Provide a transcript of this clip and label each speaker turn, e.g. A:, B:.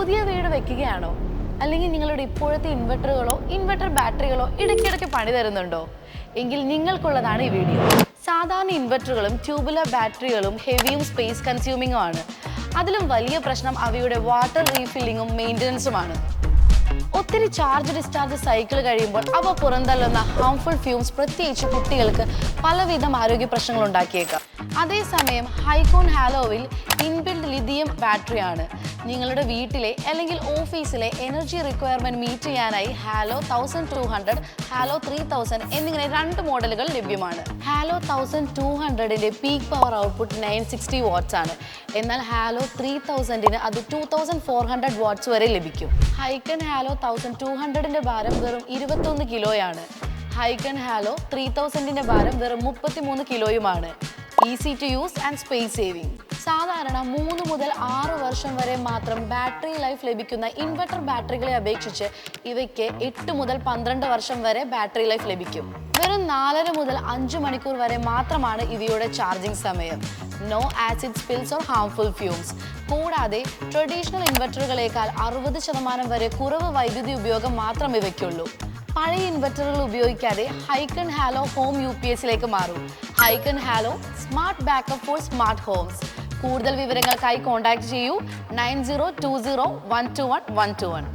A: പുതിയ വീട് വെക്കുകയാണോ? അല്ലെങ്കിൽ നിങ്ങളുടെ ഇപ്പോഴത്തെ ഇൻവെർട്ടറുകളോ ഇൻവെർട്ടർ ബാറ്ററികളോ ഇടയ്ക്കിടയ്ക്ക് പണി തരുന്നുണ്ടോ? എങ്കിൽ നിങ്ങൾക്കുള്ളതാണ് ഈ വീഡിയോ. സാധാരണ ഇൻവെർട്ടറുകളും ട്യൂബുലർ ബാറ്ററികളും ഹെവിയും സ്പേസ് കൺസ്യൂമിങ്ങും ആണ്. അതിലും വലിയ പ്രശ്നം അവയുടെ വാട്ടർ റീഫില്ലിങ്ങും മെയിൻ്റനൻസുമാണ്. ഒത്തിരി ചാർജ് ഡിസ്ചാർജ് സൈക്കിൾ കഴിയുമ്പോൾ അവ പുറന്തള്ളുന്ന ഹാംഫുൾ ഫ്യൂംസ് പ്രത്യേകിച്ച് കുട്ടികൾക്ക് പലവിധം ആരോഗ്യ പ്രശ്നങ്ങൾ ഉണ്ടാക്കിയേക്കാം. അതേസമയം ഹൈക്കോൺ ഹാലോയിൽ ഇൻബിൽഡ് ലിഥിയം ബാറ്ററിയാണ്. നിങ്ങളുടെ വീട്ടിലെ അല്ലെങ്കിൽ ഓഫീസിലെ എനർജി റിക്വയർമെന്റ് മീറ്റ് ചെയ്യാനായി ഹാലോ 1200, ഹാലോ 3000 എന്നിങ്ങനെ 2 മോഡലുകൾ ലഭ്യമാണ്. ഹാലോ 1200ന്റെ പീക്ക് പവർ ഔട്ട്പുട്ട് 960 വാട്ട്സ് ആണ്. എന്നാൽ ഹാലോ 3000ന് അത് 2400 വാട്ട്സ് വരെ ലഭിക്കും. ഹൈക്കൺ ഹാലോ 1200ന്റെ ഭാരം വെറും 21 കിലോയാണ്. ഹൈക്കൺ ഹാലോ 3000ന്റെ ഭാരം വെറും 33 കിലോയുമാണ്. Easy to use and space saving. സാധാരണ 3 മുതൽ 6 വർഷം വരെ മാത്രം ബാറ്ററി ലൈഫ് ലഭിക്കുന്ന ഇൻവെർട്ടർ ബാറ്ററികളെ അപേക്ഷിച്ച് ഇവയ്ക്ക് 8 മുതൽ 12 വർഷം വരെ ബാറ്ററി ലൈഫ് ലഭിക്കും. വെറും 4.5 മുതൽ 5 മണിക്കൂർ വരെ മാത്രമാണ് ഇവയുടെ ചാർജിംഗ് സമയം. No acid spills or harmful fumes. കൂടാതെ ട്രഡീഷണൽ ഇൻവെർട്ടറുകളേക്കാൾ 60% വരെ കുറവ് വൈദ്യുതി ഉപയോഗം മാത്രം ഇവയ്ക്കുള്ളൂ. പഴയ ഇൻവെർട്ടറുകൾ ഉപയോഗിക്കാതെ ഹൈക്കൺ ഹാലോ ഹോം UPSലേക്ക് മാറും. Hykon Halo smart backup for smart homes. കൂടുതൽ വിവരങ്ങൾക്കായി കോൺടാക്ട് ചെയ്യൂ 9020 121 121.